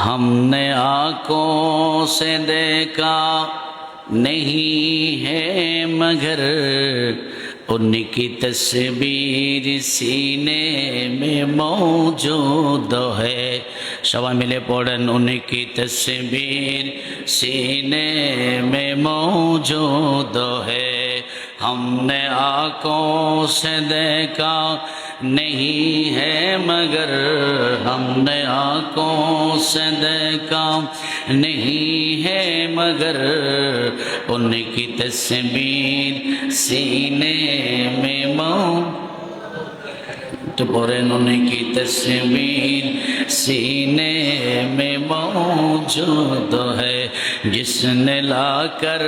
ہم نے آنکھوں سے دیکھا نہیں ہے مگر ان کی تصویر سینے میں موجود ہے. سبا ملے پڑھن ان کی تصویر سینے میں موجود ہے. ہم نے آنکھوں سے دیکھا نہیں ہے مگر ہم نے آنکھوں سے دیکھا نہیں ہے مگر ان کی تصویر سینے میں ان کی تصویر سینے میں موجود ہے. جس نے لا کر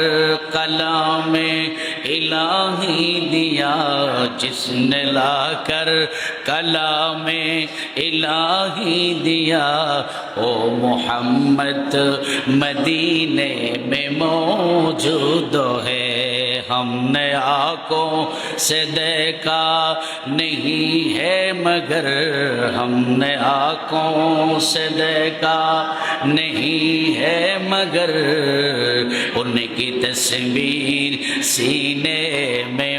کلام الہی دیا, جس نے لا کر کلام الہی دیا, او محمد مدینے میں موجود ہے. ہم نے آنکھوں سے دیکھا نہیں ہے مگر ہم نے آنکھوں سے دیکھا نہیں ہے مگر ان کی تصویر سینے میں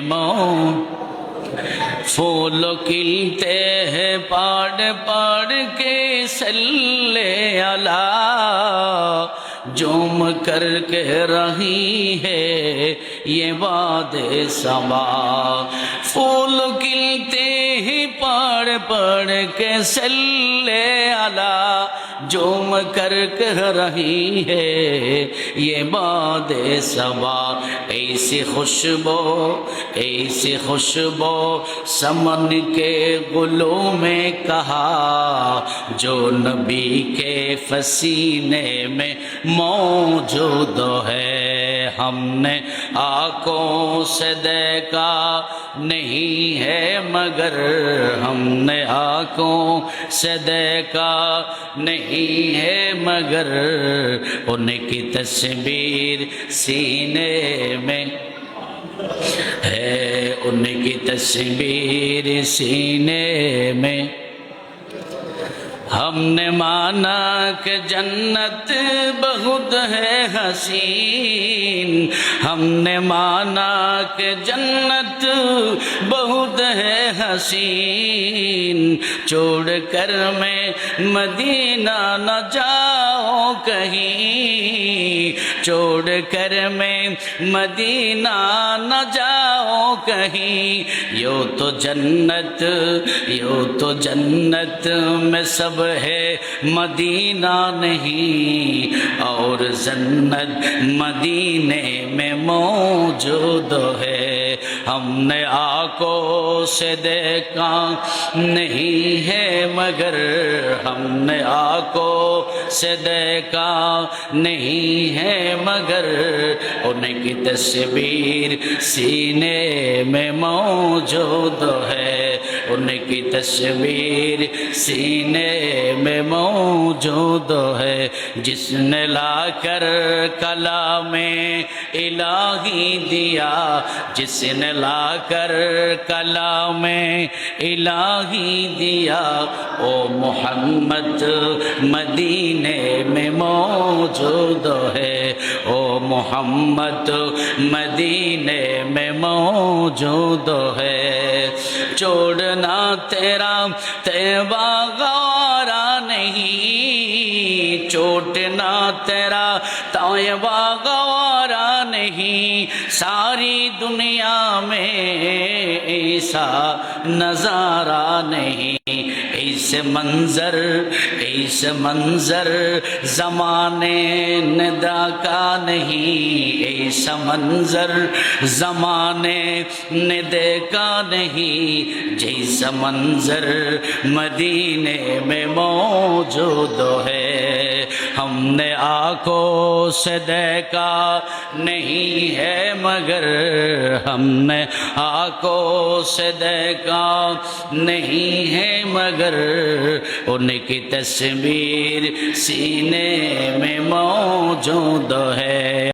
پھول کھلتے ہیں پاڑ پاڑ کے صلی اللہ, جوم کر کے رہی ہے یہ باد سبا. پھول کھلتے ہیں پاڑ پاڑ کے صلی اللہ, جوم کر کے رہی ہے یہ باد سبا. ایسی خوشبو سمن کے گلوں میں کہا جو نبی کے پسینے میں موجود ہے. ہم نے آنکھوں سے دیکھا نہیں ہے مگر ہم نے آنکھوں سے دیکھا نہیں ہے مگر ان کی تصویر سینے میں ہے, ان کی تصویر سینے میں. ہم نے مانا کہ جنت بہت ہے حسین, ہم نے مانا کہ جنت بہت ہے حسین, چھوڑ کر میں مدینہ نہ جاؤں کہیں, چھوڑ کر میں مدینہ نہ جاؤں کہیں. یوں تو جنت میں سب ہے مدینہ نہیں, اور جنت مدینے میں موجود ہے. ہم نے آنکھوں سے دیکھا نہیں ہے مگر ہم نے آنکھوں سے دیکھا نہیں ہے مگر ان کی تصویر سینے میں موجود ہے, ان کی تصویر سینے میں موجود ہے. جس نے لا کر کلام الہی دیا, جس نے لا کر کلام الہی دیا, او محمد مدینے میں موجود ہے, او محمد مدینے میں موجود ہے. چھوڑنا تیرا طیبہ گوارا نہیں, چھوڑنا تیرا طیبہ گوارا نہیں, ساری دنیا میں ایسا نظارہ نہیں. ایسے منظر زمانے نے دیکھا نہیں, ایسا منظر زمانے نے دیکھا نہیں, جیسا منظر مدینے میں موجود ہے. ہم نے آنکھوں سے دیکھا نہیں ہے مگر ہم نے آنکھوں سے دیکھا نہیں ہے مگر ان کی تصویر سینے میں موجود ہے.